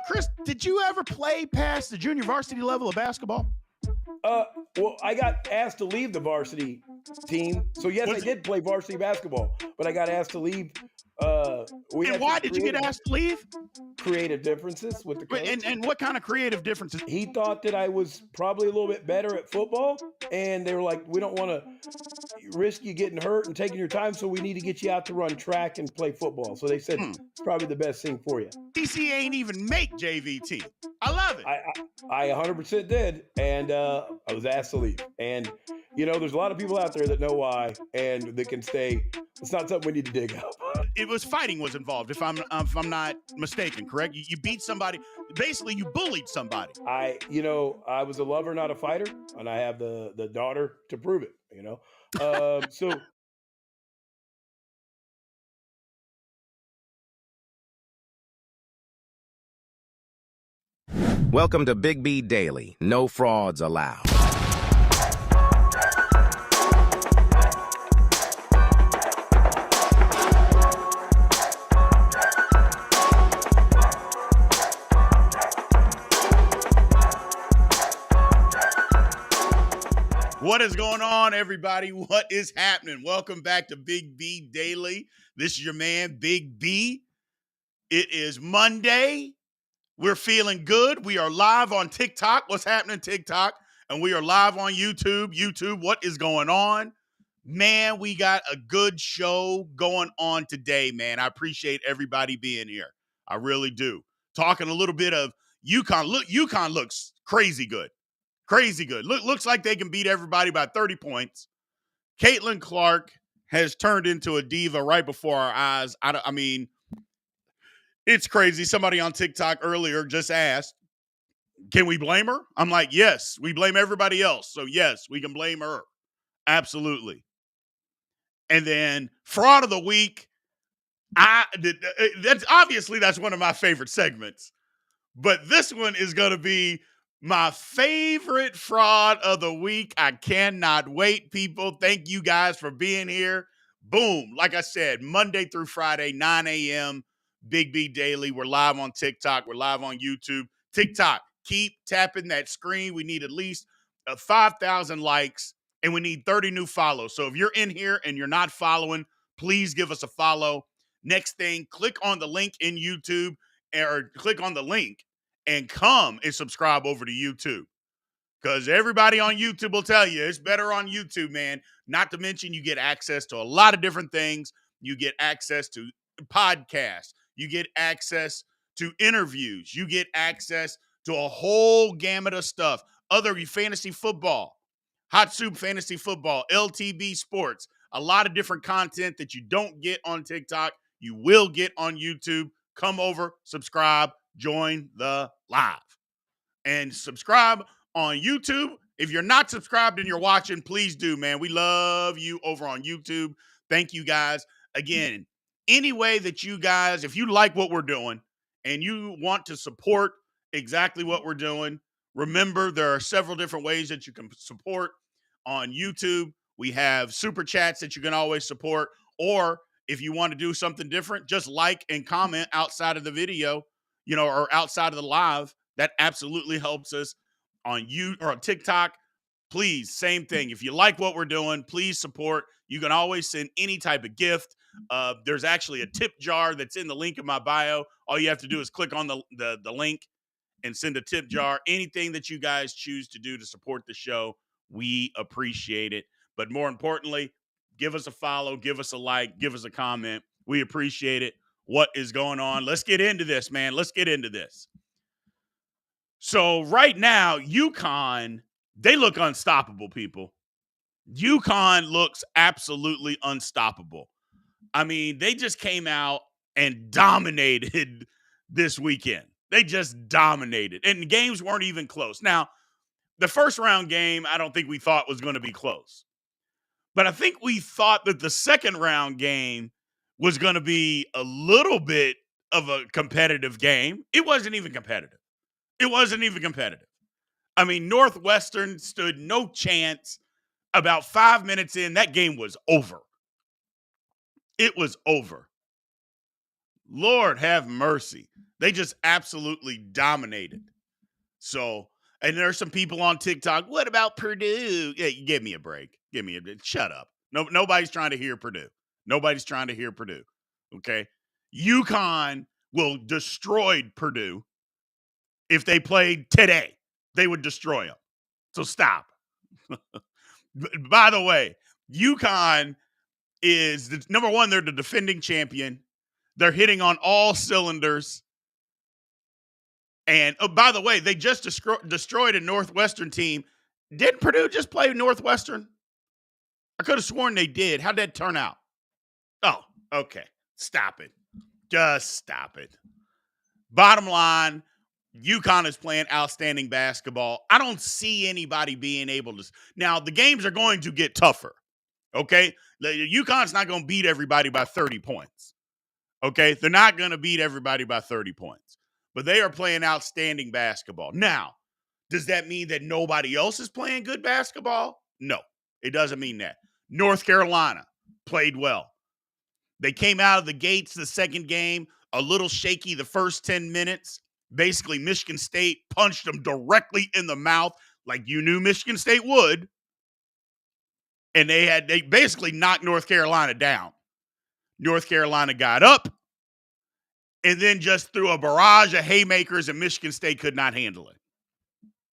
Chris, did you ever play past the junior varsity level of basketball? Well, I got asked to leave the varsity team. So, yes, I did play varsity basketball, but I got asked to leave. And why did you get asked to leave? Creative differences with the coach. And what kind of creative differences? He thought that I was probably a little bit better at football, and they were like, we don't want to risk you getting hurt and taking your time, so we need to get you out to run track and play football. So they said it's probably the best thing for you. DC ain't even make JVT. I love it. I 100% did, and I was asked to leave. And, there's a lot of people out there that know why and that can stay. It's not something we need to dig up. It was fighting was involved, if I'm not mistaken, correct? You beat somebody. Basically, you bullied somebody. I was a lover, not a fighter, and I have the daughter to prove it, So Welcome to Big B Daily. No frauds allowed. What is going on, everybody? What is happening? Welcome back to Big B Daily. This is your man, Big B. It is Monday. We're feeling good. We are live on TikTok. What's happening, TikTok? And we are live on YouTube. YouTube, what is going on? Man, we got a good show going on today, man. I appreciate everybody being here. I really do. Talking a little bit of UConn. Look, UConn looks crazy good. Crazy good. Looks like they can beat everybody by 30 points. Caitlin Clark has turned into a diva right before our eyes. I mean, it's crazy. Somebody on TikTok earlier just asked, can we blame her? I'm like, yes, we blame everybody else. So, yes, we can blame her. Absolutely. And then fraud of the week. That's one of my favorite segments. But this one is going to be my favorite fraud of the week. I cannot wait, people. Thank you guys for being here. Boom. Like I said, Monday through Friday, 9 a.m., Big B Daily. We're live on TikTok. We're live on YouTube. TikTok, keep tapping that screen. We need at least 5,000 likes, and we need 30 new follows. So if you're in here and you're not following, please give us a follow. Next thing, click on the link in YouTube or click on the link and come and subscribe over to YouTube. Because everybody on YouTube will tell you it's better on YouTube, man. Not to mention you get access to a lot of different things. You get access to podcasts. You get access to interviews. You get access to a whole gamut of stuff. Other fantasy football, hot soup fantasy football, LTB sports, a lot of different content that you don't get on TikTok. You will get on YouTube. Come over, subscribe, join the live. And subscribe on YouTube. If you're not subscribed and you're watching, please do, man. We love you over on YouTube. Thank you, guys. Again, any way that you guys, if you like what we're doing and you want to support exactly what we're doing, remember there are several different ways that you can support on YouTube. We have super chats that you can always support, or if you want to do something different, just like and comment outside of the video, or outside of the live. That absolutely helps us on on TikTok. Please, same thing. If you like what we're doing, please support. You can always send any type of gift. There's actually a tip jar that's in the link in my bio. All you have to do is click on the link and send a tip jar. Anything that you guys choose to do to support the show, we appreciate it. But more importantly, give us a follow, give us a like, give us a comment. We appreciate it. What is going on? Let's get into this, man. Let's get into this. So right now, UConn, they look unstoppable, people. UConn looks absolutely unstoppable. I mean, they just came out and dominated this weekend. They just dominated. And the games weren't even close. Now, the first round game, I don't think we thought was going to be close. But I think we thought that the second round game was going to be a little bit of a competitive game. It wasn't even competitive. It wasn't even competitive. I mean, Northwestern stood no chance. About 5 minutes in, that game was over. It was over. Lord have mercy. They just absolutely dominated. So, and there's some people on TikTok. What about Purdue? Yeah, give me a break. Shut up. No, nobody's trying to hear Purdue. Nobody's trying to hear Purdue. Okay. UConn will destroy Purdue if they played today. They would destroy them. So stop. By the way, UConn is number one. They're the defending champion. They're hitting on all cylinders. And by the way, they just destroyed a Northwestern team. Didn't Purdue just play Northwestern? I could have sworn they did. How'd that turn out? Oh, okay. Stop it. Just stop it. Bottom line, UConn is playing outstanding basketball. I don't see anybody being able to. Now, the games are going to get tougher. Okay? UConn's not going to beat everybody by 30 points. Okay? They're not going to beat everybody by 30 points. But they are playing outstanding basketball. Now, does that mean that nobody else is playing good basketball? No, it doesn't mean that. North Carolina played well. They came out of the gates the second game, a little shaky the first 10 minutes. Basically, Michigan State punched them directly in the mouth like you knew Michigan State would. And they basically knocked North Carolina down. North Carolina got up and then just threw a barrage of haymakers, and Michigan State could not handle it.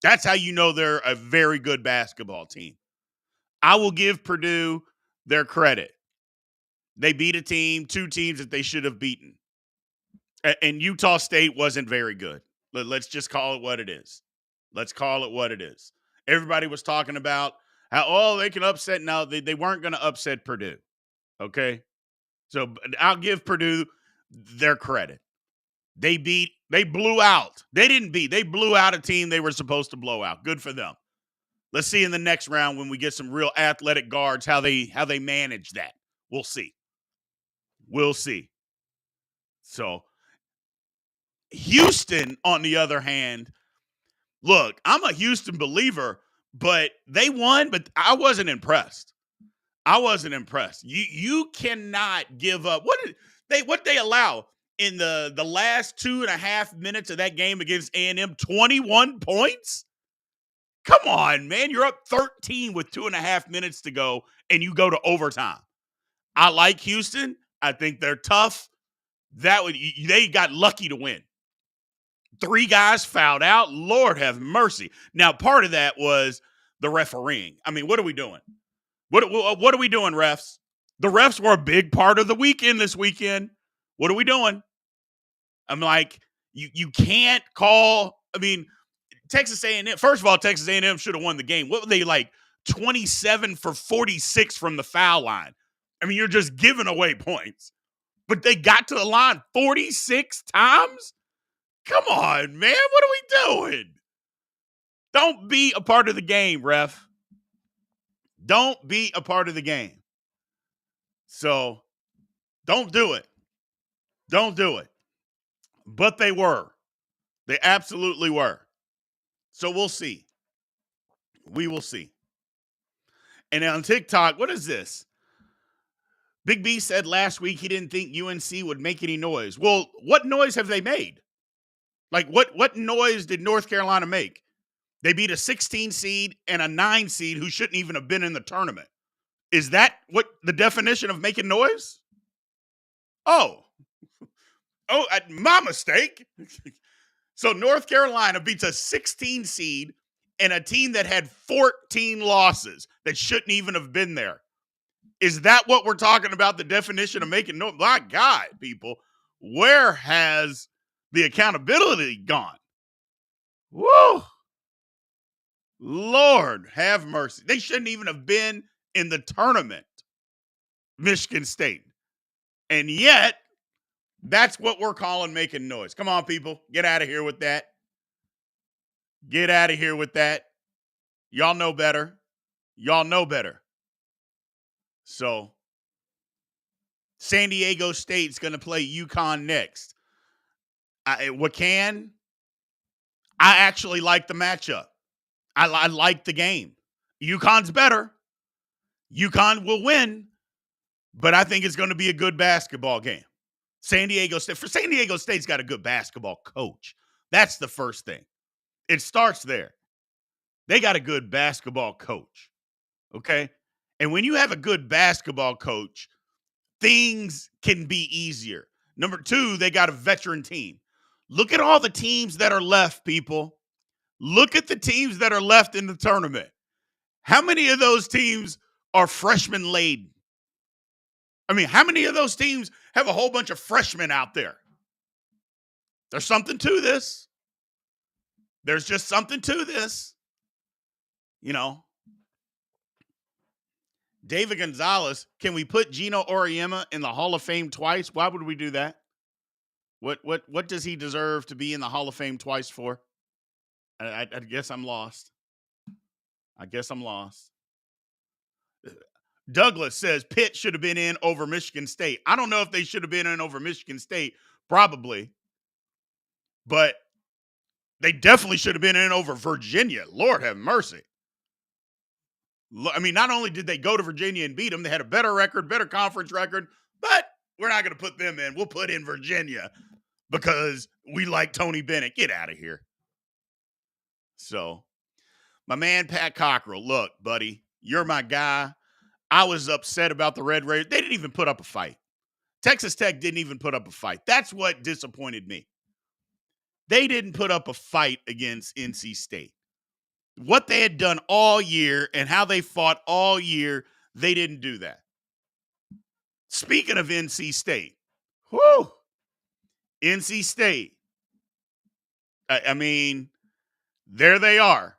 That's how you know they're a very good basketball team. I will give Purdue their credit. They beat two teams that they should have beaten. And Utah State wasn't very good. Let's just call it what it is. Let's call it what it is. Everybody was talking about how, they can upset. No, they weren't going to upset Purdue. Okay? So I'll give Purdue their credit. They blew out. They blew out a team they were supposed to blow out. Good for them. Let's see in the next round when we get some real athletic guards how they manage that. We'll see. We'll see. So Houston, on the other hand, look, I'm a Houston believer, but they won, but I wasn't impressed. You cannot give up. What they allow in the last 2.5 minutes of that game against A&M? 21 points? Come on, man. You're up 13 with 2.5 minutes to go, and you go to overtime. I like Houston. I think they're tough. They got lucky to win. 3 guys fouled out. Lord have mercy. Now, part of that was the refereeing. I mean, what are we doing? What are we doing, refs? The refs were a big part of the weekend this weekend. What are we doing? I'm like, you can't call. I mean, Texas A&M. First of all, Texas A&M should have won the game. What were they like? 27 for 46 from the foul line. I mean, you're just giving away points. But they got to the line 46 times? Come on, man. What are we doing? Don't be a part of the game, ref. Don't be a part of the game. So, don't do it. Don't do it. But they were. They absolutely were. So, we'll see. We will see. And on TikTok, what is this? Big B said last week he didn't think UNC would make any noise. Well, what noise have they made? Like, what noise did North Carolina make? They beat a 16 seed and a 9 seed who shouldn't even have been in the tournament. Is that what the definition of making noise? Oh, my mistake. So North Carolina beats a 16 seed and a team that had 14 losses that shouldn't even have been there. Is that what we're talking about, the definition of making noise? My God, people, where has the accountability gone? Woo! Lord, have mercy. They shouldn't even have been in the tournament, Michigan State. And yet, that's what we're calling making noise. Come on, people. Get out of here with that. Get out of here with that. Y'all know better. Y'all know better. So, San Diego State's going to play UConn next. I actually like the matchup. I like the game. UConn's better. UConn will win, but I think it's going to be a good basketball game. San Diego State's got a good basketball coach. That's the first thing. It starts there. They got a good basketball coach. Okay? And when you have a good basketball coach, things can be easier. Number two, they got a veteran team. Look at all the teams that are left, people. Look at the teams that are left in the tournament. How many of those teams are freshman laden? I mean, how many of those teams have a whole bunch of freshmen out there? There's something to this. There's just something to this. You know, David Gonzalez, can we put Gino Auriemma in the Hall of Fame twice? Why would we do that? What does he deserve to be in the Hall of Fame twice for? I guess I'm lost. Douglas says Pitt should have been in over Michigan State. I don't know if they should have been in over Michigan State, probably. But they definitely should have been in over Virginia. Lord have mercy. I mean, not only did they go to Virginia and beat them, they had a better record, better conference record, but we're not going to put them in. We'll put in Virginia because we like Tony Bennett. Get out of here. So, my man, Pat Cockrell, look, buddy, you're my guy. I was upset about the Red Raiders. They didn't even put up a fight. Texas Tech didn't even put up a fight. That's what disappointed me. They didn't put up a fight against NC State. What they had done all year and how they fought all year, they didn't do that. Speaking of NC State, NC State. I mean, there they are.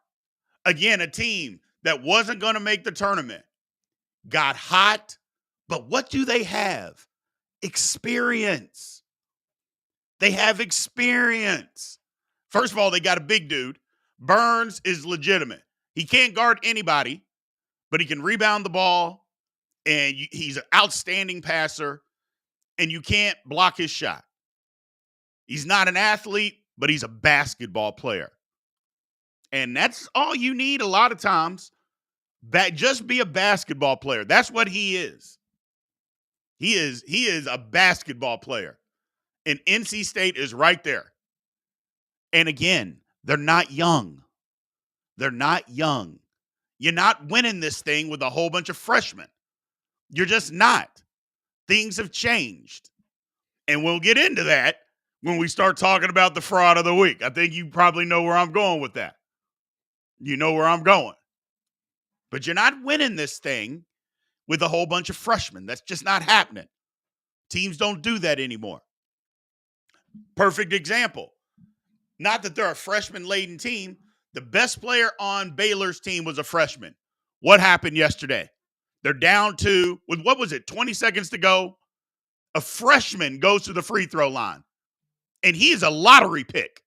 Again, a team that wasn't going to make the tournament got hot, but what do they have? Experience. They have experience. First of all, they got a big dude. Burns is legitimate. He can't guard anybody, but he can rebound the ball, and he's an outstanding passer, and you can't block his shot. He's not an athlete, but he's a basketball player. And that's all you need a lot of times. Just be a basketball player. That's what he is. He is a basketball player. And NC State is right there. And again, they're not young. They're not young. You're not winning this thing with a whole bunch of freshmen. You're just not. Things have changed. And we'll get into that when we start talking about the fraud of the week. I think you probably know where I'm going with that. You know where I'm going. But you're not winning this thing with a whole bunch of freshmen. That's just not happening. Teams don't do that anymore. Perfect example. Not that they're a freshman-laden team. The best player on Baylor's team was a freshman. What happened yesterday? They're down to, with what was it, 20 seconds to go? A freshman goes to the free throw line. And he is a lottery pick.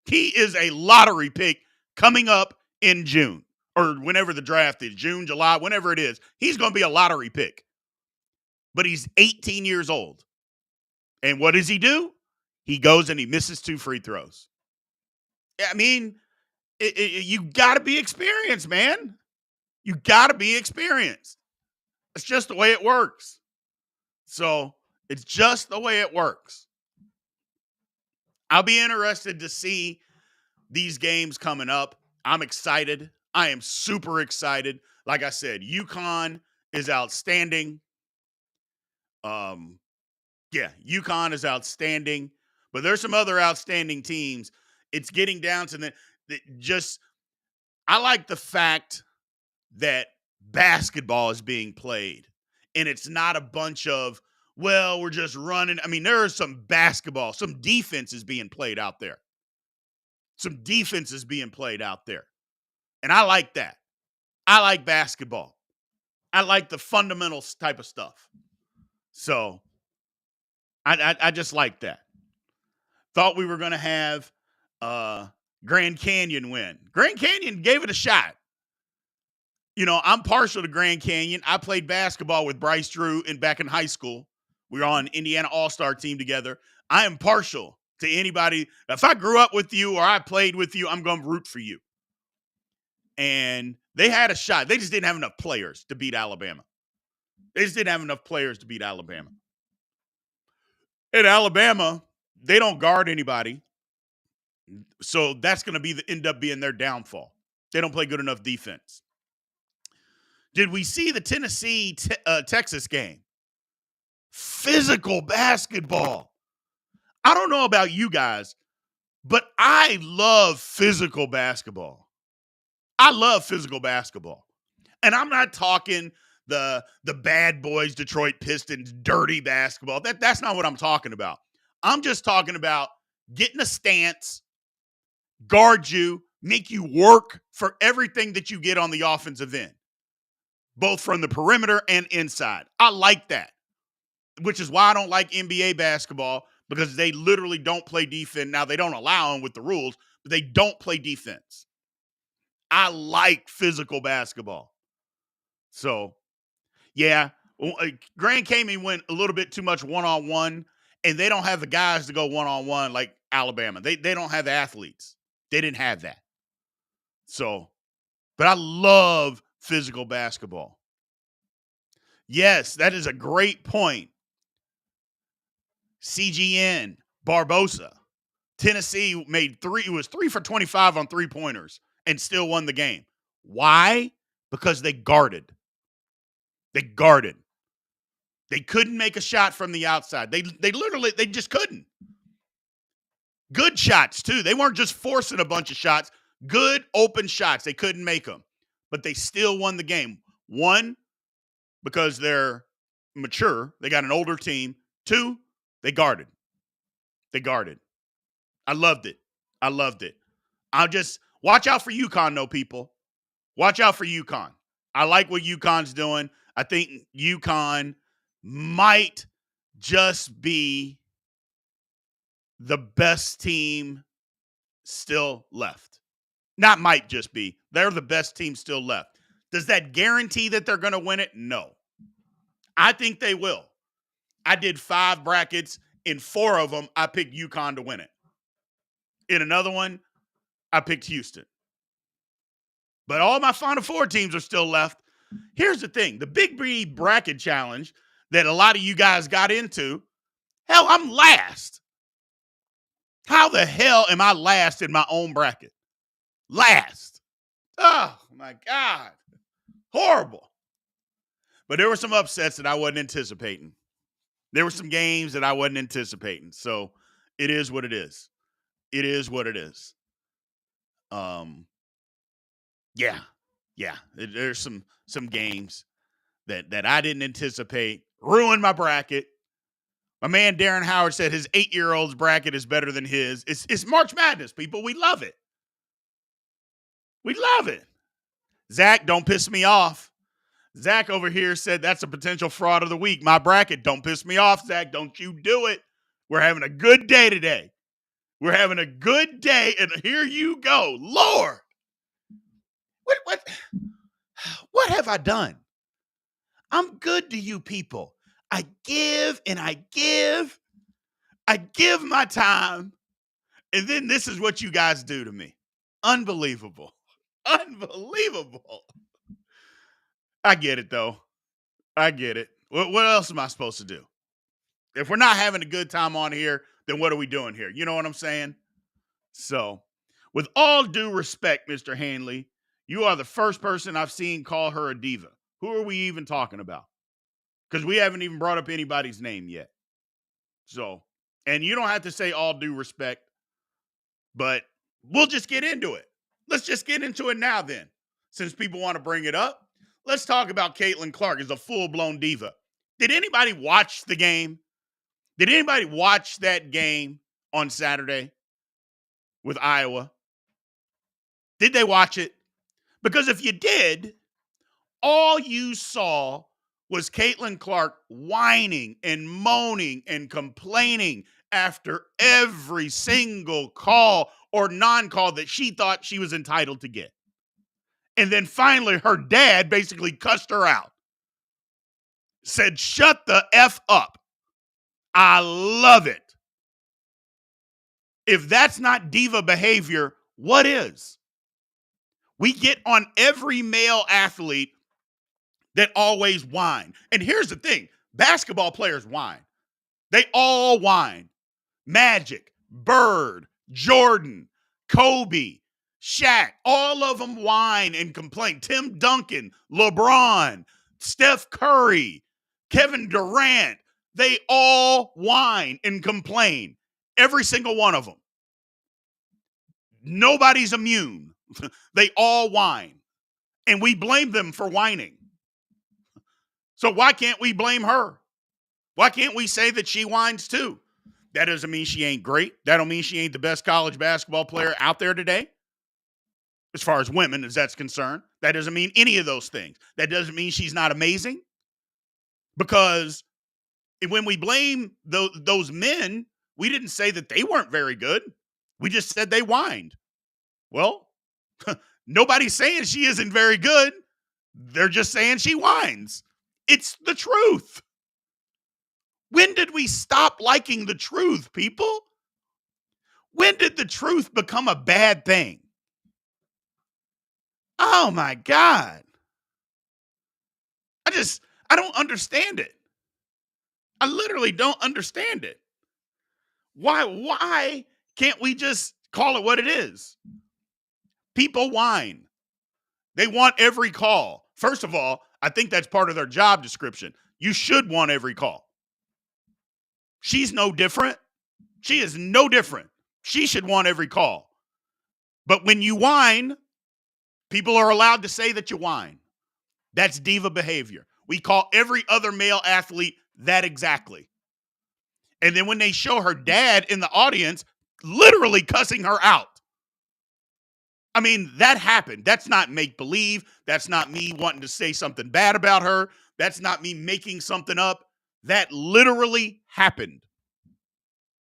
He is a lottery pick coming up in June. Or whenever the draft is, June, July, whenever it is. He's going to be a lottery pick. But he's 18 years old. And what does he do? He goes and he misses 2 free throws. I mean, you got to be experienced, man. You got to be experienced. It's just the way it works. So it's just the way it works. I'll be interested to see these games coming up. I'm excited. I am super excited. Like I said, UConn is outstanding. UConn is outstanding. But there's some other outstanding teams. It's getting down to I like the fact that basketball is being played. And it's not a bunch of, well, we're just running. I mean, there is some basketball, some defense is being played out there. Some defense is being played out there. And I like that. I like basketball. I like the fundamentals type of stuff. So I just like that. Thought we were going to have Grand Canyon win. Grand Canyon gave it a shot. You know, I'm partial to Grand Canyon. I played basketball with Bryce Drew back in high school. We were on Indiana All-Star team together. I am partial to anybody. If I grew up with you or I played with you, I'm going to root for you. And they had a shot. They just didn't have enough players to beat Alabama. In Alabama, they don't guard anybody. So that's going to end up being their downfall. They don't play good enough defense. Did we see the Tennessee Texas game? Physical basketball. I don't know about you guys, but I love physical basketball. I love physical basketball. And I'm not talking the bad boys Detroit Pistons dirty basketball. That's not what I'm talking about. I'm just talking about getting a stance, guard you, make you work for everything that you get on the offensive end, both from the perimeter and inside. I like that, which is why I don't like NBA basketball, because they literally don't play defense. Now, they don't allow them with the rules, but they don't play defense. I like physical basketball. So, yeah, Grand Canyon went a little bit too much one-on-one, and they don't have the guys to go one-on-one like Alabama. They don't have the athletes. They didn't have that. So, but I love physical basketball. Yes, that is a great point. CGN, Barbosa. Tennessee was 3 for 25 on three-pointers and still won the game. Why? Because they guarded. They guarded. They couldn't make a shot from the outside. They just couldn't. Good shots, too. They weren't just forcing a bunch of shots. Good open shots. They couldn't make them. But they still won the game. One, because they're mature. They got an older team. Two, they guarded. They guarded. I loved it. I loved it. I'll just watch out for UConn, though, people. Watch out for UConn. I like what UConn's doing. I think UConn might just be the best team still left. Not might just be. They're the best team still left. Does that guarantee that they're going to win it? No. I think they will. I did 5 brackets. In 4 of them, I picked UConn to win it. In another one, I picked Houston. But all my Final Four teams are still left. Here's the thing. The Big B bracket challenge that a lot of you guys got into, hell, I'm last. How the hell am I last in my own bracket? Last. Oh, my God. Horrible. But there were some upsets that I wasn't anticipating. There were some games that I wasn't anticipating. So it is what it is. It is what it is. Yeah. There's some games that I didn't anticipate. Ruined my bracket. My man Darren Howard said his 8-year-old's bracket is better than his. It's March Madness, people. We love it. We love it. Zach, don't piss me off. Zach over here said that's a potential fraud of the week. My bracket, don't piss me off, Zach. Don't you do it. We're having a good day today. We're having a good day, and here you go. Lord. What have I done? I'm good to you people. I give and I give. I give my time. And then this is what you guys do to me. Unbelievable. Unbelievable. I get it, though. I get it. What else am I supposed to do? If we're not having a good time on here, then what are we doing here? You know what I'm saying? So, with all due respect, Mr. Hanley, you are the first person I've seen call her a diva. Who are we even talking about? Because we haven't even brought up anybody's name yet. So, and you don't have to say all due respect, but we'll just get into it. Let's just get into it now then. Since people want to bring it up, let's talk about Caitlin Clark as a full-blown diva. Did anybody watch the game? Did anybody watch that game on Saturday with Iowa? Did they watch it? Because if you did, all you saw was Caitlin Clark whining and moaning and complaining after every single call or non-call that she thought she was entitled to get. And then finally, her dad basically cussed her out. Said, shut the F up. I love it. If that's not diva behavior, what is? We get on every male athlete that always whine. And here's the thing. Basketball players whine. They all whine. Magic, Bird, Jordan, Kobe, Shaq, all of them whine and complain. Tim Duncan, LeBron, Steph Curry, Kevin Durant, they all whine and complain. Every single one of them. Nobody's immune. They all whine. And we blame them for whining. So why can't we blame her? Why can't we say that she whines too? That doesn't mean she ain't great. That don't mean she ain't the best college basketball player out there today. As far as women, as that's concerned, that doesn't mean any of those things. That doesn't mean she's not amazing. Because when we blame those men, we didn't say that they weren't very good. We just said they whined. Well, nobody's saying she isn't very good. They're just saying she whines. It's the truth. When did we stop liking the truth, people? When did the truth become a bad thing? Oh my God. I don't understand it. I literally don't understand it. Why can't we just call it what it is? People whine. They want every call. First of all, I think that's part of their job description. You should want every call. She's no different. She is no different. She should want every call. But when you whine, people are allowed to say that you whine. That's diva behavior. We call every other male athlete that exactly. And then when they show her dad in the audience, literally cussing her out. I mean, that happened. That's not make-believe. That's not me wanting to say something bad about her. That's not me making something up. That literally happened.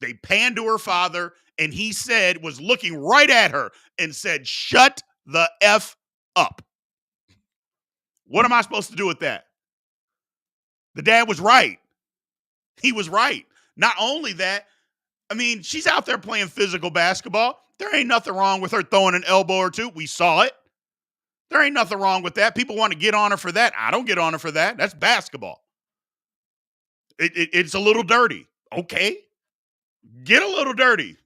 They panned to her father, and he was looking right at her and said, "Shut the F up." What am I supposed to do with that? The dad was right. He was right. Not only that, I mean, she's out there playing physical basketball. There ain't nothing wrong with her throwing an elbow or two. We saw it. There ain't nothing wrong with that. People want to get on her for that. I don't get on her for that. That's basketball. It's a little dirty. Okay. Get a little dirty.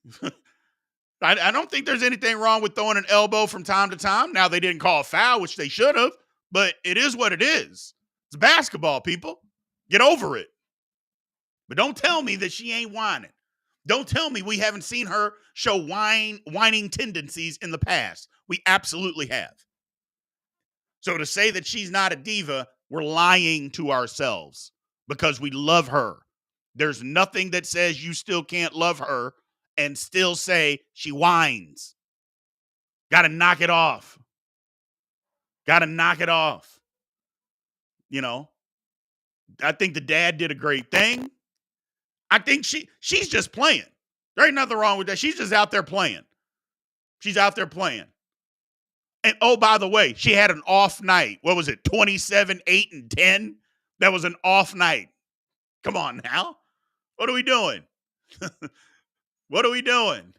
I don't think there's anything wrong with throwing an elbow from time to time. Now, they didn't call a foul, which they should have, but it is what it is. It's basketball, people. Get over it. But don't tell me that she ain't whining. Don't tell me we haven't seen her show whining tendencies in the past. We absolutely have. So to say that she's not a diva, we're lying to ourselves because we love her. There's nothing that says you still can't love her and still say she whines. Got to knock it off. Got to knock it off. You know, I think the dad did a great thing. I think she's just playing. There ain't nothing wrong with that. She's just out there playing. She's out there playing. And oh, by the way, she had an off night. What was it? 27, 8, and 10? That was an off night. Come on now. What are we doing? What are we doing?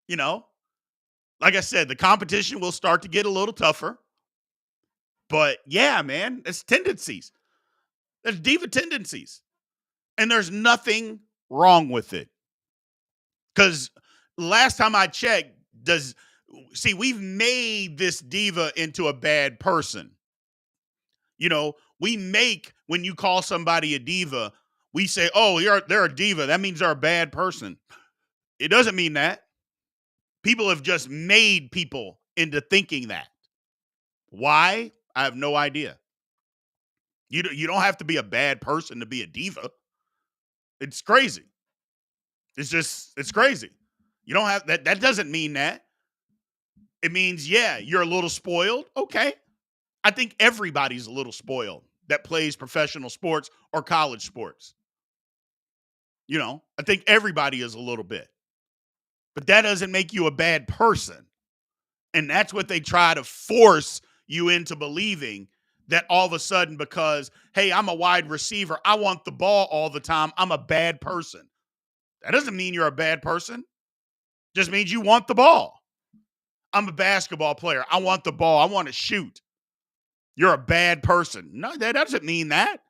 You know, like I said, the competition will start to get a little tougher. But yeah, man, it's tendencies. There's diva tendencies. And there's nothing wrong with it. Because last time I checked, we've made this diva into a bad person. You know, when you call somebody a diva, we say, oh, they're a diva. That means they're a bad person. It doesn't mean that. People have just made people into thinking that. Why? I have no idea. You don't have to be a bad person to be a diva. It's crazy. It's crazy. You don't have that. That doesn't mean that. It means, yeah, you're a little spoiled. Okay. I think everybody's a little spoiled that plays professional sports or college sports. You know, I think everybody is a little bit. But that doesn't make you a bad person. And that's what they try to force you into believing, that all of a sudden, because, hey, I'm a wide receiver, I want the ball all the time, I'm a bad person. That doesn't mean you're a bad person. It just means you want the ball. I'm a basketball player. I want the ball. I want to shoot. You're a bad person. No, that doesn't mean that.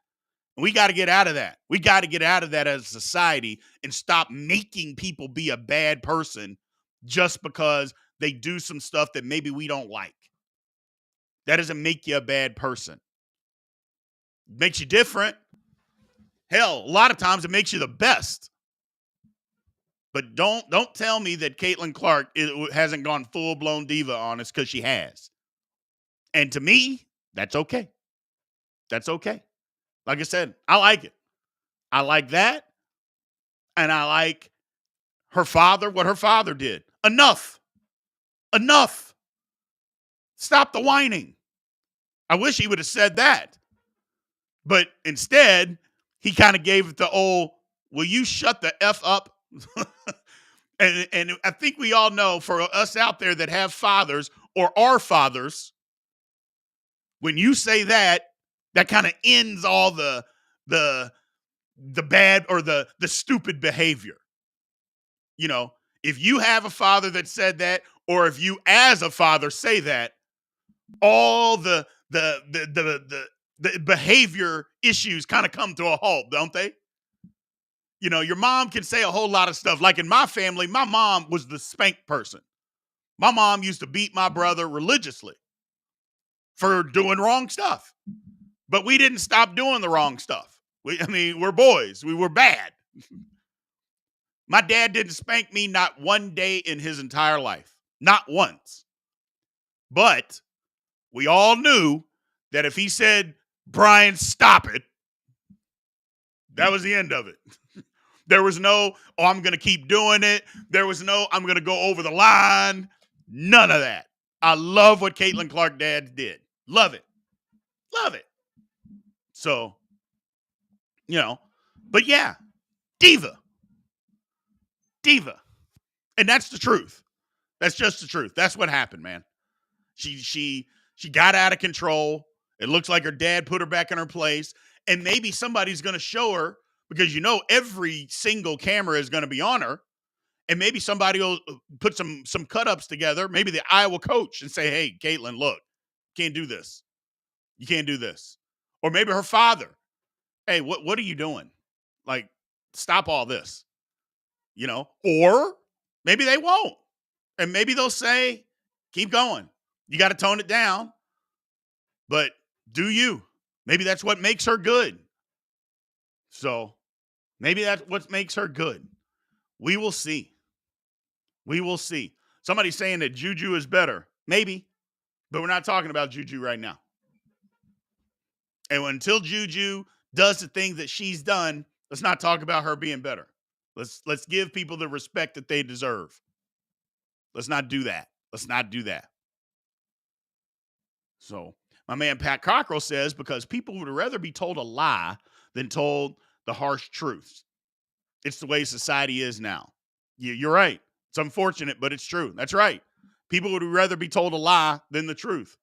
We got to get out of that. We got to get out of that as a society and stop making people be a bad person just because they do some stuff that maybe we don't like. That doesn't make you a bad person. It makes you different. Hell, a lot of times it makes you the best. But don't tell me that Caitlin Clark hasn't gone full-blown diva on us, because she has. And to me, that's okay. That's okay. Like I said, I like it. I like that. And I like her father, what her father did. Enough. Enough. Stop the whining. I wish he would have said that. But instead, he kind of gave it the old, will you shut the F up? and I think we all know, for us out there that have fathers or are fathers, when you say that, that kind of ends all the bad or the stupid behavior. You know, if you have a father that said that, or if you as a father say that, all the behavior issues kind of come to a halt, don't they? You know, your mom can say a whole lot of stuff. Like in my family, my mom was the spank person. My mom used to beat my brother religiously for doing wrong stuff. But we didn't stop doing the wrong stuff. We're boys. We were bad. My dad didn't spank me not one day in his entire life. Not once. But we all knew that if he said, Brien, stop it, that was the end of it. There was no, oh, I'm going to keep doing it. There was no, I'm going to go over the line. None of that. I love what Caitlin Clark dad did. Love it. Love it. So, you know, but yeah, diva. Diva. And that's the truth. That's just the truth. That's what happened, man. She got out of control. It looks like her dad put her back in her place. And maybe somebody's going to show her, because you know every single camera is going to be on her. And maybe somebody will put some cut-ups together, maybe the Iowa coach, and say, hey, Caitlin, look, can't do this. You can't do this. Or maybe her father. Hey, what are you doing? Like, stop all this. You know? Or maybe they won't. And maybe they'll say, keep going. You got to tone it down. But do you? Maybe that's what makes her good. So maybe that's what makes her good. We will see. We will see. Somebody's saying that Juju is better. Maybe. But we're not talking about Juju right now. And until Juju does the things that she's done, let's not talk about her being better. Let's give people the respect that they deserve. Let's not do that. Let's not do that. So my man Pat Cockrell says, because people would rather be told a lie than told the harsh truths. It's the way society is now. You're right. It's unfortunate, but it's true. That's right. People would rather be told a lie than the truth.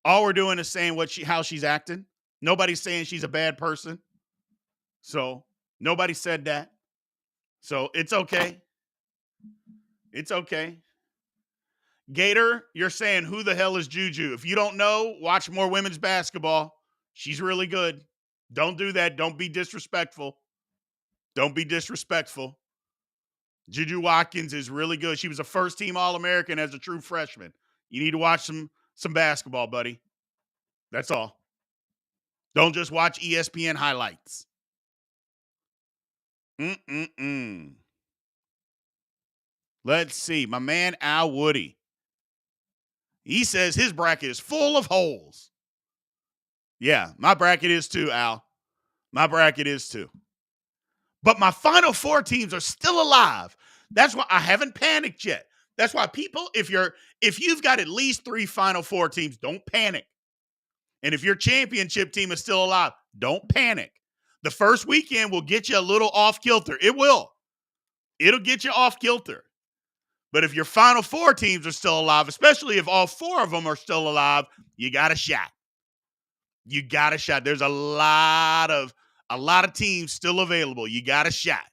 All we're doing is saying how she's acting. Nobody's saying she's a bad person. So nobody said that. So it's okay. It's okay. Gator, you're saying, who the hell is Juju? If you don't know, watch more women's basketball. She's really good. Don't do that. Don't be disrespectful. Don't be disrespectful. Juju Watkins is really good. She was a first-team All-American as a true freshman. You need to watch some basketball, buddy. That's all. Don't just watch ESPN highlights. Let's see. My man Al Woody. He says his bracket is full of holes. Yeah, my bracket is too, Al. My bracket is too. But my Final Four teams are still alive. That's why I haven't panicked yet. That's why people, if you've got at least 3 Final Four teams, don't panic. And if your championship team is still alive, don't panic. The first weekend will get you a little off kilter. It will. It'll get you off kilter. But if your Final Four teams are still alive, especially if all 4 of them are still alive, you got a shot. You got a shot. There's a lot of teams still available. You got a shot.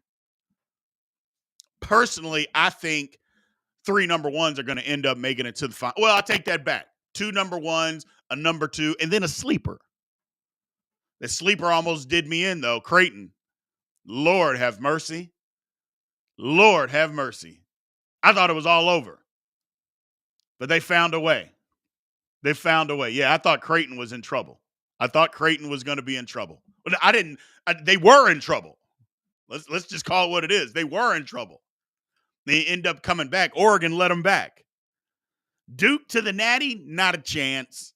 Personally, I think 3 number ones are going to end up making it to the final. Well, I'll take that back. 2 number ones, a number 2, and then a sleeper. The sleeper almost did me in, though. Creighton. Lord have mercy. Lord have mercy. I thought it was all over. But they found a way. They found a way. Yeah, I thought Creighton was in trouble. I thought Creighton was going to be in trouble. But they were in trouble. Let's just call it what it is. They were in trouble. They end up coming back. Oregon let them back. Duke to the Natty, not a chance.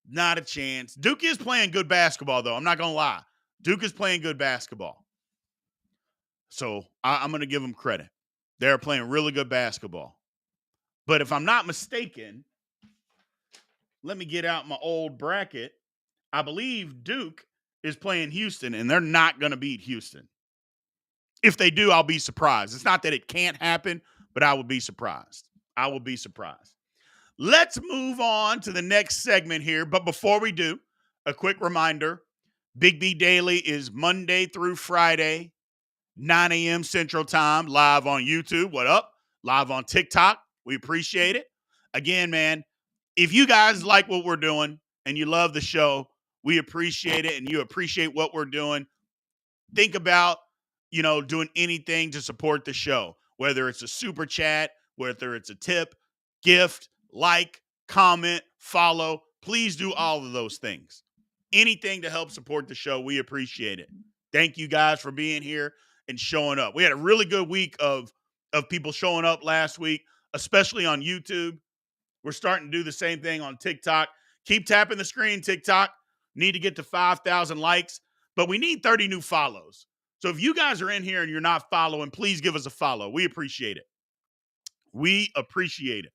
Not a chance. Duke is playing good basketball, though. I'm not going to lie. Duke is playing good basketball. So I'm going to give them credit. They're playing really good basketball. But if I'm not mistaken, let me get out my old bracket. I believe Duke is playing Houston, and they're not going to beat Houston. If they do, I'll be surprised. It's not that it can't happen, but I would be surprised. I will be surprised. Let's move on to the next segment here. But before we do, a quick reminder, Big B Daily is Monday through Friday, 9 a.m. Central Time, live on YouTube. What up? Live on TikTok. We appreciate it. Again, man, if you guys like what we're doing and you love the show, we appreciate it, and you appreciate what we're doing. Think about, doing anything to support the show, whether it's a super chat, whether it's a tip, gift, like, comment, follow. Please do all of those things. Anything to help support the show, we appreciate it. Thank you guys for being here and showing up. We had a really good week of people showing up last week, especially on YouTube. We're starting to do the same thing on TikTok. Keep tapping the screen, TikTok. Need to get to 5,000 likes, but we need 30 new follows. So if you guys are in here and you're not following, please give us a follow. We appreciate it. We appreciate it.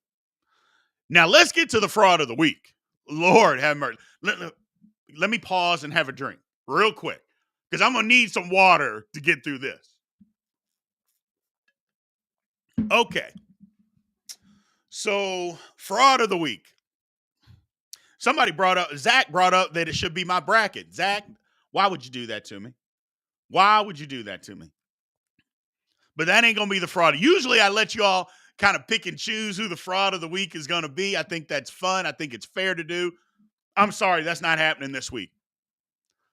Now let's get to the fraud of the week. Lord have mercy. Let me pause and have a drink real quick because I'm going to need some water to get through this. Okay. So, fraud of the week. Zach brought up that it should be my bracket. Zach, why would you do that to me? Why would you do that to me? But that ain't going to be the fraud. Usually I let you all kind of pick and choose who the fraud of the week is going to be. I think that's fun. I think it's fair to do. I'm sorry, that's not happening this week.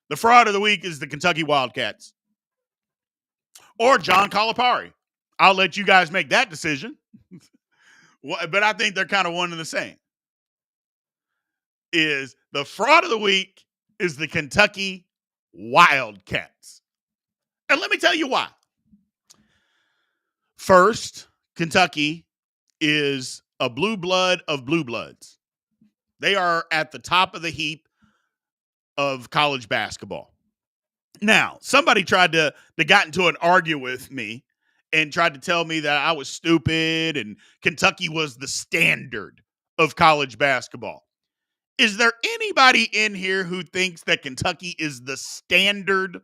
The fraud of the week is the Kentucky Wildcats or John Calipari. I'll let you guys make that decision. But I think they're kind of one and the same. Is the fraud of the week is the Kentucky Wildcats. And let me tell you why. First, Kentucky is a blue blood of blue bloods. They are at the top of the heap of college basketball. Now, somebody got into an argument with me and tried to tell me that I was stupid and Kentucky was the standard of college basketball. Is there anybody in here who thinks that Kentucky is the standard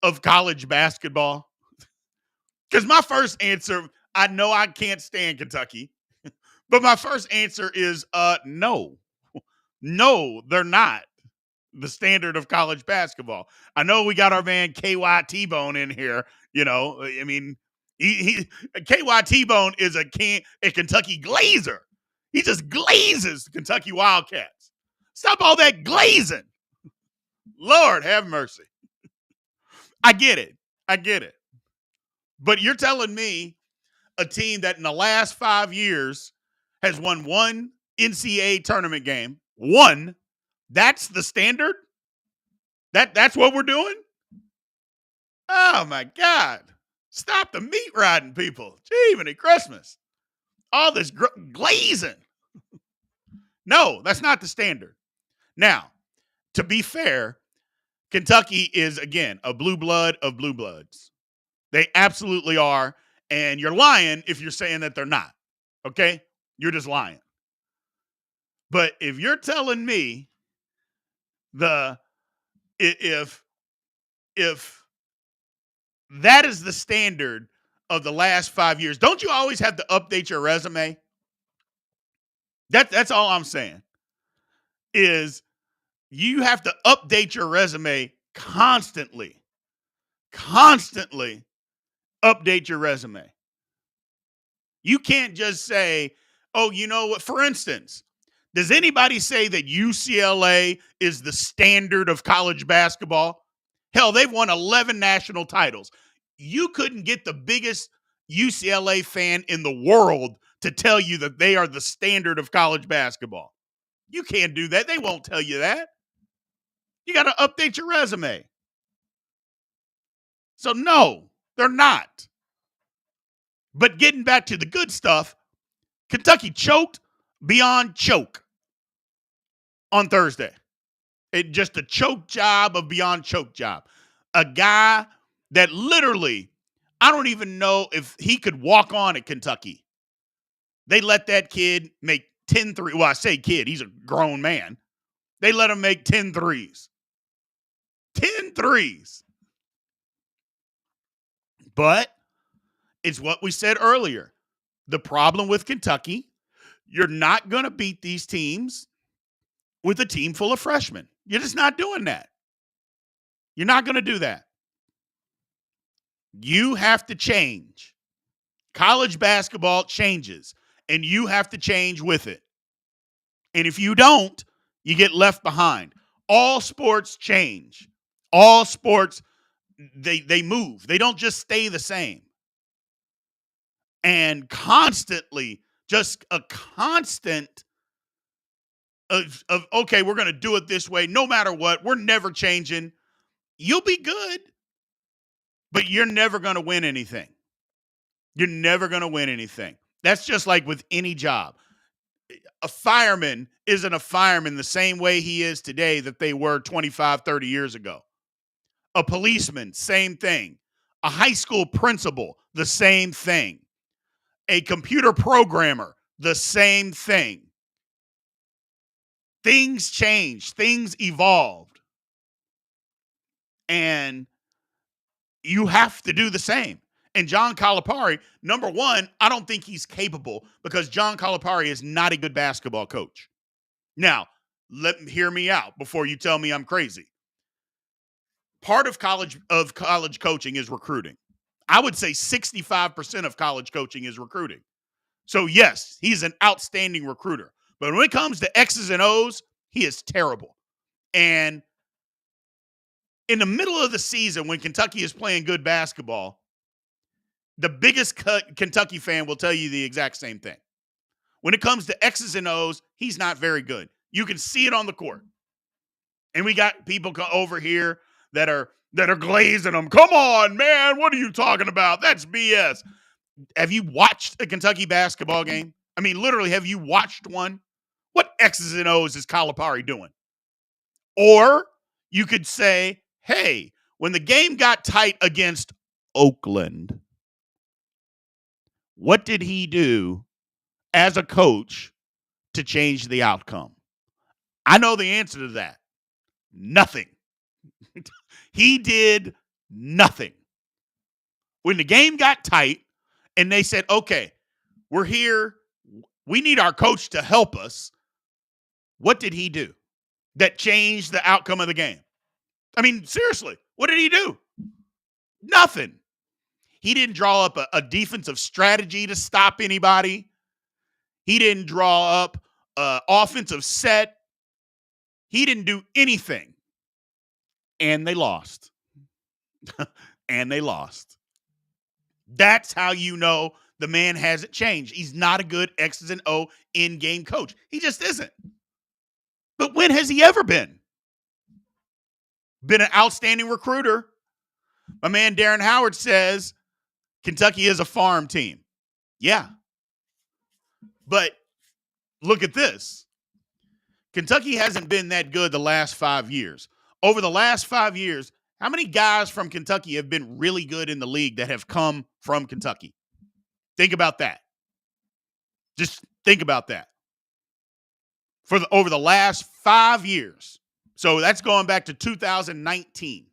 of college basketball? Because my first answer, I know I can't stand Kentucky, but my first answer is no. No, they're not the standard of college basketball. I know we got our man KY T-Bone in here. I mean, KY T-Bone is a Kentucky glazer. He just glazes the Kentucky Wildcats. Stop all that glazing. Lord have mercy. I get it. But you're telling me a team that in the last 5 years has won one NCAA tournament game, that's the standard? That's what we're doing? Oh, my God. Stop the meat riding, people. Jiminy Christmas. All this glazing. No, that's not the standard. Now, to be fair, Kentucky is, again, a blue blood of blue bloods. They absolutely are. And you're lying if you're saying that they're not. Okay? You're just lying. But if you're telling me if that is the standard of the last 5 years, don't you always have to update your resume? That's all I'm saying. Is you have to update your resume constantly. Constantly update your resume. You can't just say, oh, you know what? For instance, Does anybody say that UCLA is the standard of college basketball? Hell, they've won 11 national titles. You couldn't get the biggest UCLA fan in the world to tell you that they are the standard of college basketball. You can't do that. They won't tell you that. You got to update your resume. So, no, they're not. But getting back to the good stuff, Kentucky choked beyond choke on Thursday. It just a choke job of beyond choke job. A guy that literally, I don't even know if he could walk on at Kentucky. They let that kid make 10 threes. Well, I say kid, he's a grown man. They let him make 10 threes. 10 threes. But it's what we said earlier. The problem with Kentucky, you're not going to beat these teams with a team full of freshmen. You're just not doing that. You're not going to do that. You have to change. College basketball changes, and you have to change with it. And if you don't, you get left behind. All sports change. All sports, they move. They don't just stay the same. And constantly, just a constant of okay, we're going to do it this way no matter what. We're never changing. You'll be good, but you're never going to win anything. You're never going to win anything. That's just like with any job. A fireman isn't a fireman the same way he is today that they were 25, 30 years ago. A policeman, same thing. A high school principal, the same thing. A computer programmer, the same thing. Things changed. Things evolved. And you have to do the same. And John Calipari, number one, I don't think he's capable because John Calipari is not a good basketball coach. Now, hear me out before you tell me I'm crazy. Part of college coaching is recruiting. I would say 65% of college coaching is recruiting. So, yes, he's an outstanding recruiter. But when it comes to X's and O's, he is terrible. And in the middle of the season, when Kentucky is playing good basketball, the biggest Kentucky fan will tell you the exact same thing. When it comes to X's and O's, he's not very good. You can see it on the court. And we got people over here that are glazing them. Come on, man. What are you talking about? That's BS. Have you watched a Kentucky basketball game? I mean, literally, have you watched one? What X's and O's is Calipari doing? Or you could say, hey, when the game got tight against Oakland, what did he do as a coach to change the outcome? I know the answer to that. Nothing. He did nothing. When the game got tight and they said, okay, we're here. We need our coach to help us. What did he do that changed the outcome of the game? I mean, seriously, what did he do? Nothing. He didn't draw up a defensive strategy to stop anybody. He didn't draw up an offensive set. He didn't do anything. And they lost. And they lost. That's how you know the man hasn't changed. He's not a good X's and O in-game coach. He just isn't. But when has he ever been? Been an outstanding recruiter. My man Darren Howard says Kentucky is a farm team. Yeah. But look at this. Kentucky hasn't been that good the last 5 years. Over the last 5 years, how many guys from Kentucky have been really good in the league that have come from Kentucky? Think about that. Just think about that. Over the last 5 years. So that's going back to 2019.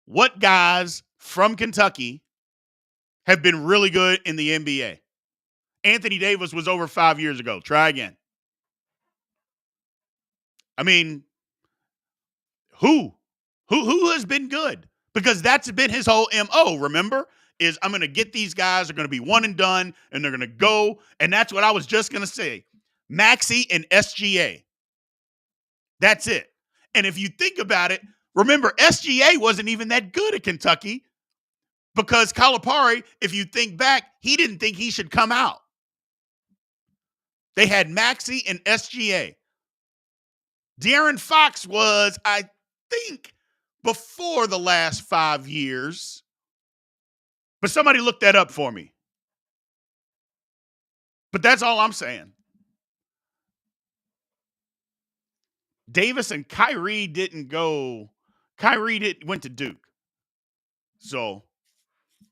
What guys from Kentucky have been really good in the NBA? Anthony Davis was over 5 years ago. Try again. I mean, who has been good? Because that's been his whole MO, remember? Is I'm going to get these guys, they're going to be one and done, and they're going to go. And that's what I was just going to say. Maxey and SGA. That's it. And if you think about it, remember, SGA wasn't even that good at Kentucky because Calipari, if you think back, he didn't think he should come out. They had Maxey and SGA. De'Aaron Fox was, I think, before the last 5 years. But somebody look that up for me. But that's all I'm saying. Davis and Kyrie didn't go. Kyrie went to Duke. So,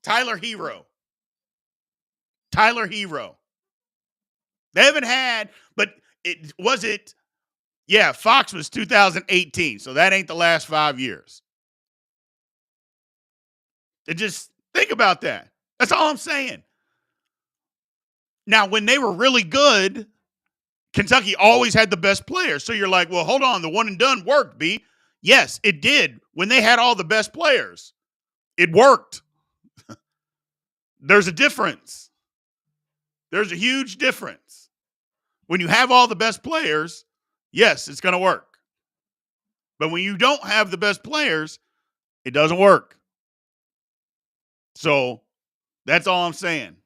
Tyler Hero. They haven't had, but Fox was 2018. So that ain't the last 5 years. And just think about that. That's all I'm saying. Now, when they were really good, Kentucky always had the best players. So you're like, well, hold on. The one and done worked, B. Yes, it did. When they had all the best players, it worked. There's a difference. There's a huge difference. When you have all the best players, yes, it's going to work. But when you don't have the best players, it doesn't work. So that's all I'm saying.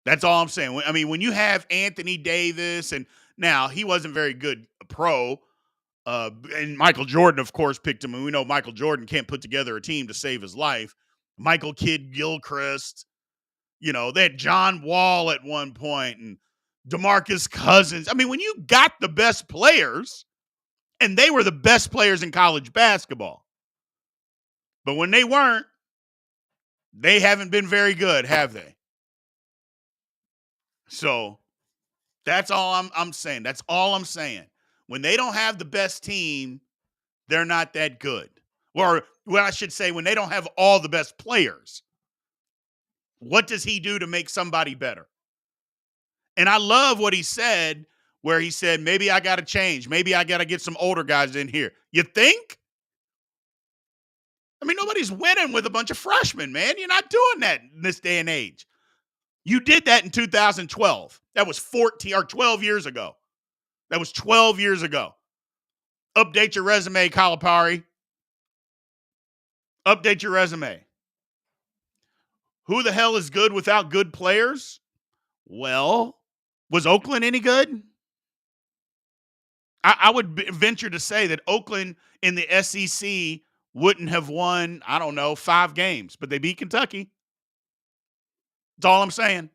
I mean, when you have Anthony Davis, and now he wasn't very good pro, and Michael Jordan, of course, picked him. And we know Michael Jordan can't put together a team to save his life. Michael Kidd-Gilchrist, they had John Wall at one point and DeMarcus Cousins. I mean, when you got the best players, and they were the best players in college basketball, but when they weren't, they haven't been very good, have they? So that's all I'm saying. That's all I'm saying. When they don't have the best team, they're not that good. Or what I should say, when they don't have all the best players, what does he do to make somebody better? And I love what he said, where he said, maybe I got to change. Maybe I got to get some older guys in here. You think? I mean, nobody's winning with a bunch of freshmen, man. You're not doing that in this day and age. You did that in 2012. That was 14 or 12 years ago. That was 12 years ago. Update your resume, Calipari. Update your resume. Who the hell is good without good players? Well, was Oakland any good? I would venture to say that Oakland in the SEC wouldn't have won, 5 games, but they beat Kentucky. That's all I'm saying.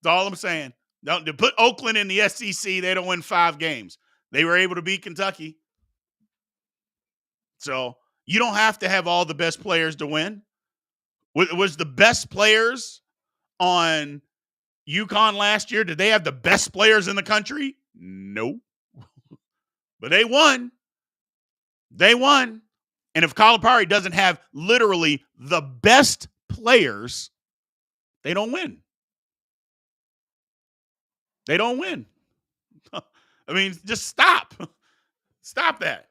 To put Oakland in the SEC, they don't win 5 games. They were able to beat Kentucky. So you don't have to have all the best players to win. Was the best players on UConn last year, did they have the best players in the country? No. But they won. And if Calipari doesn't have literally the best players, they don't win. I mean, just stop. Stop that.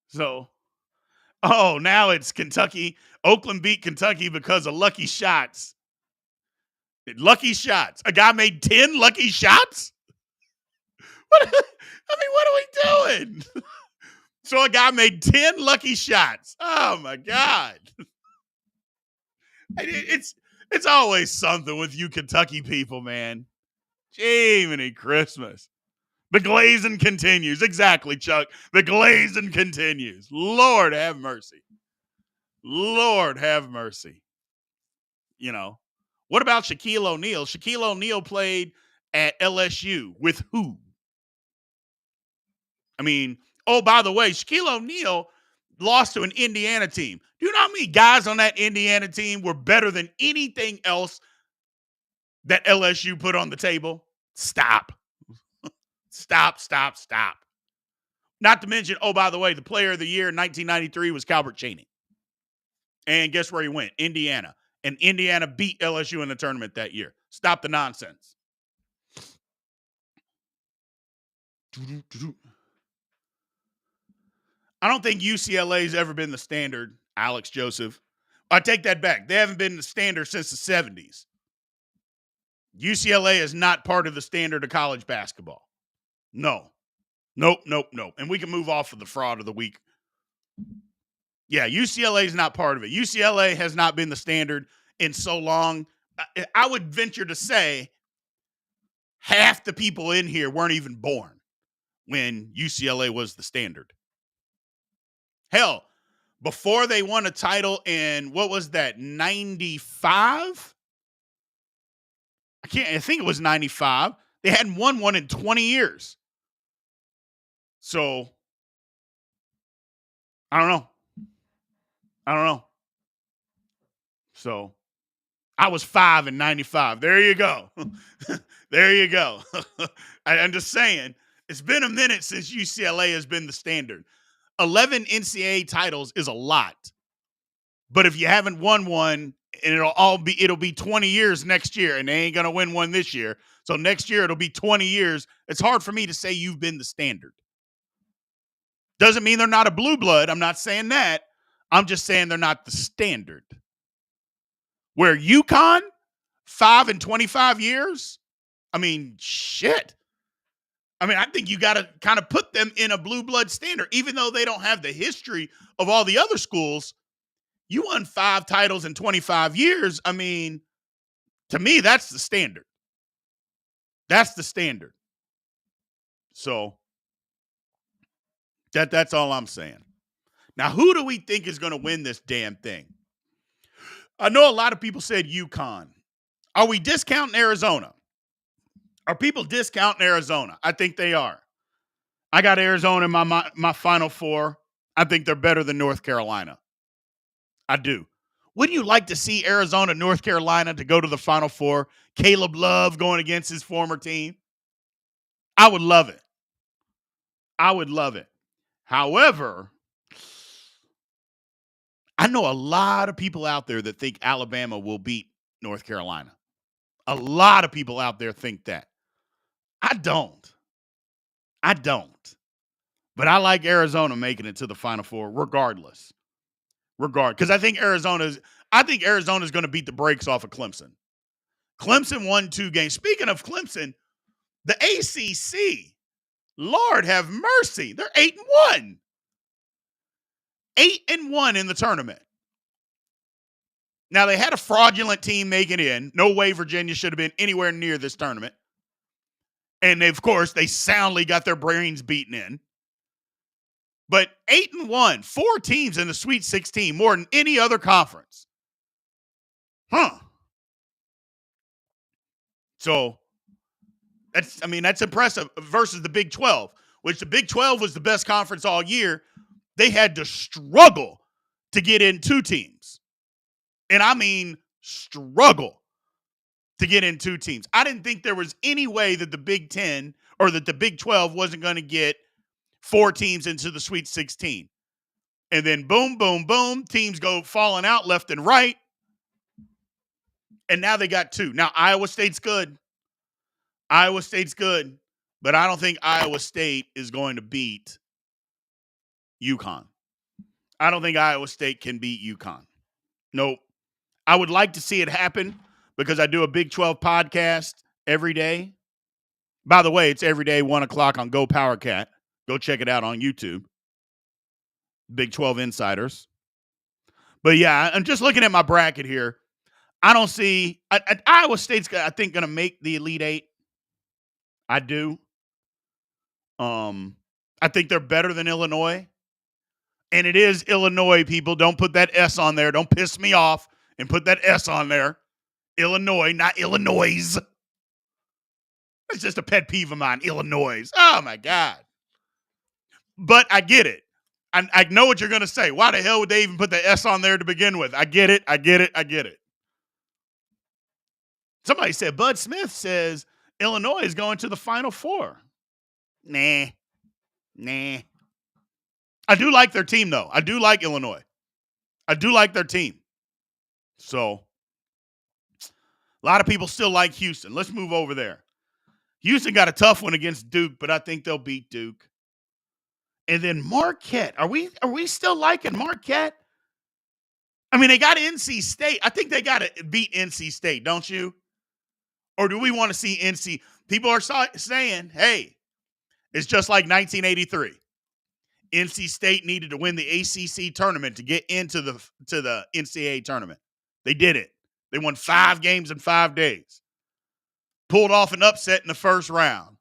So, now it's Kentucky. Oakland beat Kentucky because of lucky shots. Lucky shots. A guy made 10 lucky shots? What are we doing? So a guy made 10 lucky shots. Oh, my God. It's always something with you Kentucky people, man. Jiminy Christmas. The glazing continues. Exactly, Chuck. The glazing continues. Lord have mercy. Lord have mercy. What about Shaquille O'Neal? Shaquille O'Neal played at LSU with who? I mean, by the way, Shaquille O'Neal lost to an Indiana team. Do you know how many guys on that Indiana team were better than anything else that LSU put on the table? Stop. Stop. Not to mention, by the way, the player of the year in 1993 was Calbert Cheaney. And guess where he went? Indiana. And Indiana beat LSU in the tournament that year. Stop the nonsense. I don't think UCLA's ever been the standard, Alex Joseph. I take that back. They haven't been the standard since the 70s. UCLA is not part of the standard of college basketball. No. Nope. And we can move off of the fraud of the week. Yeah, UCLA is not part of it. UCLA has not been the standard in so long. I would venture to say half the people in here weren't even born when UCLA was the standard. Hell, before they won a title in, what was that, 95? I think it was 95. They hadn't won one in 20 years. So, I don't know. So, I was 5 in 95. There you go. There you go. I'm just saying, it's been a minute since UCLA has been the standard. 11 NCAA titles is a lot. But if you haven't won one, and it'll be 20 years next year, and they ain't gonna win one this year. So next year it'll be 20 years. It's hard for me to say you've been the standard. Doesn't mean they're not a blue blood. I'm not saying that. I'm just saying they're not the standard. Where UConn, 5 in 25 years? I mean, shit. I mean, I think you got to kind of put them in a blue blood standard, even though they don't have the history of all the other schools. You won 5 titles in 25 years. I mean, to me, that's the standard. That's the standard. So that's all I'm saying. Now, who do we think is going to win this damn thing? I know a lot of people said UConn. Are we discounting Arizona? Are people discounting Arizona? I think they are. I got Arizona in my Final Four. I think they're better than North Carolina. I do. Wouldn't you like to see Arizona, North Carolina to go to the Final Four? Caleb Love going against his former team? I would love it. I would love it. However, I know a lot of people out there that think Alabama will beat North Carolina. A lot of people out there think that. I don't. But I like Arizona making it to the Final Four regardless. Because I think Arizona's going to beat the brakes off of Clemson. Clemson won 2 games. Speaking of Clemson, the ACC, Lord have mercy, they're 8-1. 8-1 in the tournament. Now, they had a fraudulent team make it in. No way Virginia should have been anywhere near this tournament. And, of course, they soundly got their brains beaten in. But 8-1, 4 teams in the Sweet 16, more than any other conference. So, that's impressive versus the Big 12, which the Big 12 was the best conference all year. They had to struggle to get in 2 teams. And I mean struggle to get in 2 teams. I didn't think there was any way that the Big 10 or that the Big 12 wasn't going to get 4 teams into the Sweet 16. And then boom, boom, boom, teams go falling out left and right. And now they got 2. Now, Iowa State's good. But I don't think Iowa State is going to beat UConn. I don't think Iowa State can beat UConn. Nope. I would like to see it happen because I do a Big 12 podcast every day. By the way, it's every day, 1 o'clock on Go Power Cat. Go check it out on YouTube. Big 12 Insiders. But yeah, I'm just looking at my bracket here. I don't see Iowa State's, I think, going to make the Elite 8. I do. I think they're better than Illinois. And it is Illinois, people. Don't put that S on there. Don't piss me off and put that S on there. Illinois, not Illinois. It's just a pet peeve of mine. Illinois. Oh, my God. But I get it. I know what you're going to say. Why the hell would they even put the S on there to begin with? I get it. Somebody said, Bud Smith says Illinois is going to the Final Four. Nah. I do like their team, though. I do like Illinois. I do like their team. So, a lot of people still like Houston. Let's move over there. Houston got a tough one against Duke, but I think they'll beat Duke. And then Marquette. Are we still liking Marquette? I mean, they got NC State. I think they got to beat NC State, don't you? Or do we want to see NC? People are saying, hey, it's just like 1983. NC State needed to win the ACC tournament to get into the NCAA tournament. They did it. They won 5 games in 5 days. Pulled off an upset in the first round.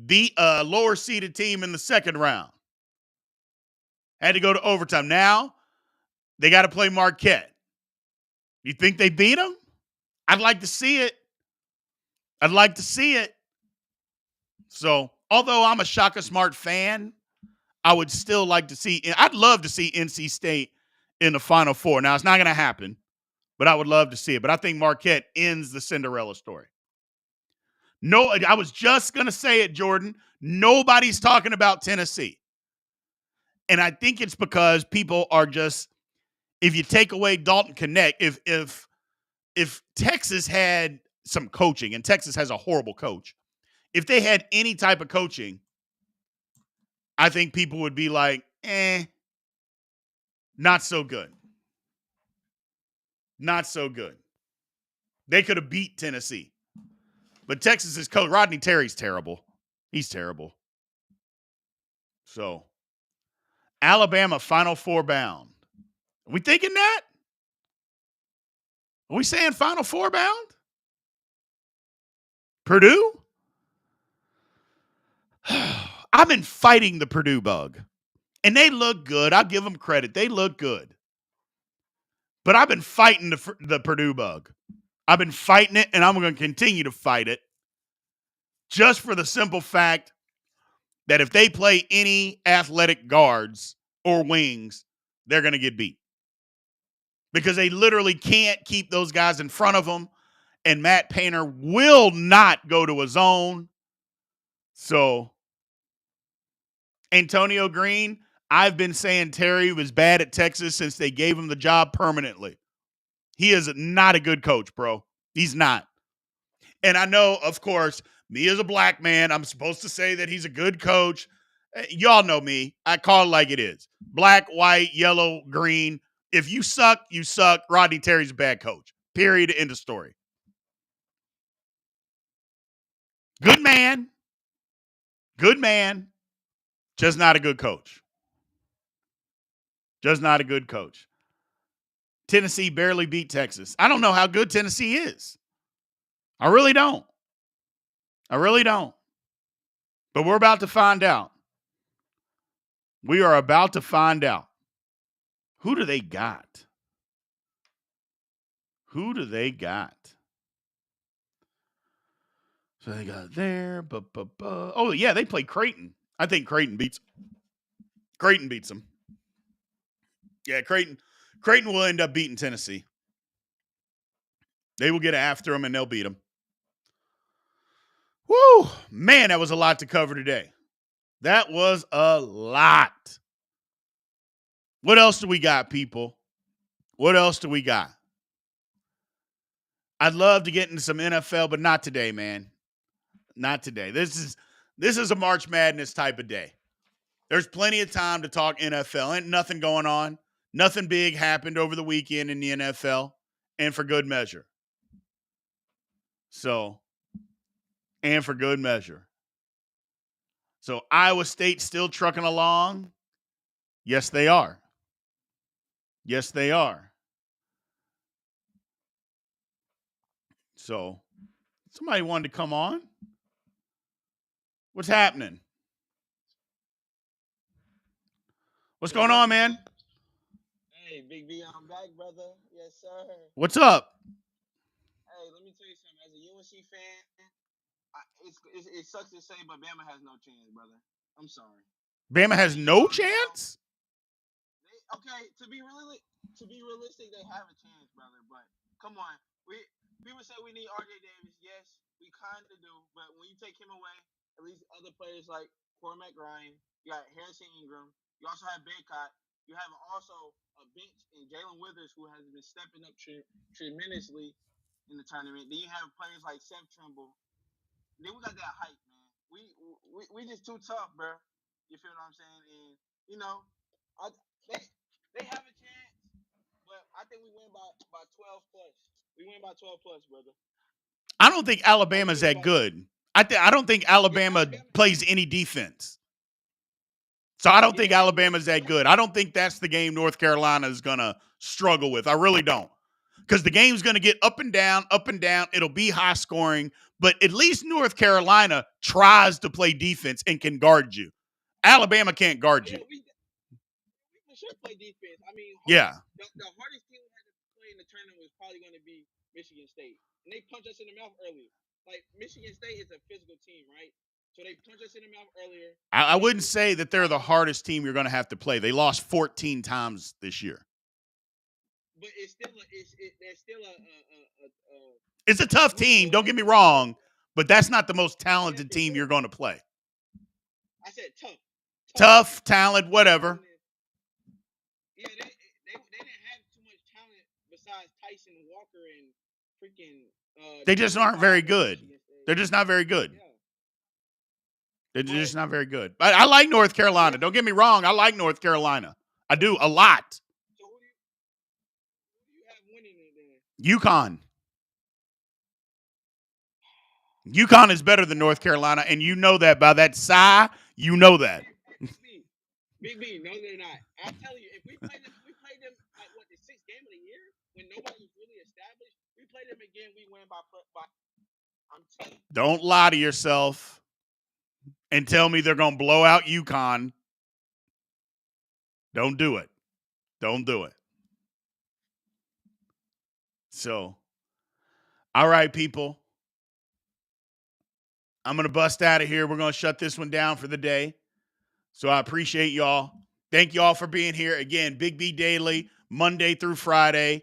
Beat a lower seeded team in the second round. Had to go to overtime. Now they got to play Marquette. You think they beat them? I'd like to see it. I'd like to see it. So, although I'm a Shaka Smart fan, I would still like to see, I'd love to see NC State in the Final Four. Now, it's not going to happen, but I would love to see it. But I think Marquette ends the Cinderella story. No, I was just going to say it, Jordan. Nobody's talking about Tennessee. And I think it's because people are just, if you take away Dalton Connect, if Texas had some coaching, and Texas has a horrible coach, if they had any type of coaching, I think people would be like, not so good. Not so good. They could have beat Tennessee. But Texas's coach, Rodney Terry's terrible. He's terrible. So, Alabama Final Four bound. Are we thinking that? Are we saying Final Four bound? Purdue? I've been fighting the Purdue bug. And they look good. I'll give them credit. They look good. But I've been fighting the Purdue bug. I've been fighting it, and I'm going to continue to fight it. Just for the simple fact that if they play any athletic guards or wings, they're going to get beat. Because they literally can't keep those guys in front of them. And Matt Painter will not go to a zone. So, Antonio Green, I've been saying Terry was bad at Texas since they gave him the job permanently. He is not a good coach, bro. He's not. And I know, of course, me as a black man, I'm supposed to say that he's a good coach. Y'all know me. I call it like it is. Black, white, yellow, green. If you suck, you suck. Rodney Terry's a bad coach. Period. End of story. Good man. Good man. Just not a good coach. Just not a good coach. Tennessee barely beat Texas. I don't know how good Tennessee is. I really don't. I really don't. But we're about to find out. We are about to find out. Who do they got? Who do they got? So they got there. Oh, yeah, they play Creighton. I think Creighton beats them. Yeah, Creighton will end up beating Tennessee. They will get after them, and they'll beat them. Woo! Man, that was a lot to cover today. That was a lot. What else do we got, people? What else do we got? I'd love to get into some NFL, but not today, man. Not today. This is a March Madness type of day. There's plenty of time to talk NFL. Ain't nothing going on. Nothing big happened over the weekend in the NFL, and for good measure. So, Iowa State still trucking along? Yes, they are. Yes, they are. So, somebody wanted to come on. What's happening? What's going on, man? Hey, Big B, I'm back, brother. Yes, sir. What's up? Hey, let me tell you something. As a UNC fan, it sucks to say, but Bama has no chance, brother. I'm sorry. Bama has no chance? To be realistic, they have a chance, brother. But come on, people say we need RJ Davis. Yes, we kind of do. But when you take him away, at least other players like Cormac Ryan, you got Harrison Ingram. You also have Baycott. You have also a bench in Jalen Withers, who has been stepping up tremendously in the tournament. Then you have players like Seth Trimble. Then we got that hype, man. We just too tough, bro. You feel what I'm saying? And you know, they have a chance, but I think we win by 12 plus. We win by 12 plus, brother. I don't think Alabama's that good. I don't think Alabama plays any defense. So I don't think Alabama's that good. I don't think that's the game North Carolina is going to struggle with. I really don't. Because the game's going to get up and down, up and down. It'll be high scoring. But at least North Carolina tries to play defense and can guard you. Alabama can't guard you. We should play defense. I mean, Yeah. The hardest team we had to play in the tournament was probably going to be Michigan State. And they punched us in the mouth earlier. Like, Michigan State is a physical team, right? So they punched us in the mouth earlier. I wouldn't say that they're the hardest team you're going to have to play. They lost 14 times this year. But it's still It's a tough team. Don't get me wrong, but that's not the most talented team you're going to play. I said tough. Tough, talent, whatever. Yeah, they didn't have too much talent besides Tyson Walker and freaking. They just aren't very good. They're just not very good. Yeah. They're just not very good. I like North Carolina. Don't get me wrong. I like North Carolina. I do a lot. So who do you have winning it then? UConn. UConn is better than North Carolina, and you know that by that sigh. You know that. Big B, no, they're not. I'll tell you, if we play them at the 6th game of the year when nobody was really established, we play them again, we win by. I'm telling you. Don't lie to yourself and tell me they're going to blow out UConn. Don't do it. Don't do it. So, all right, people. I'm going to bust out of here. We're going to shut this one down for the day. So I appreciate y'all. Thank y'all for being here. Again, Big B Daily, Monday through Friday,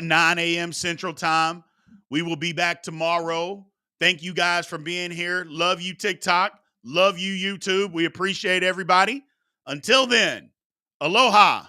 9 a.m. Central Time. We will be back tomorrow. Thank you guys for being here. Love you, TikTok. Love you, YouTube. We appreciate everybody. Until then, aloha.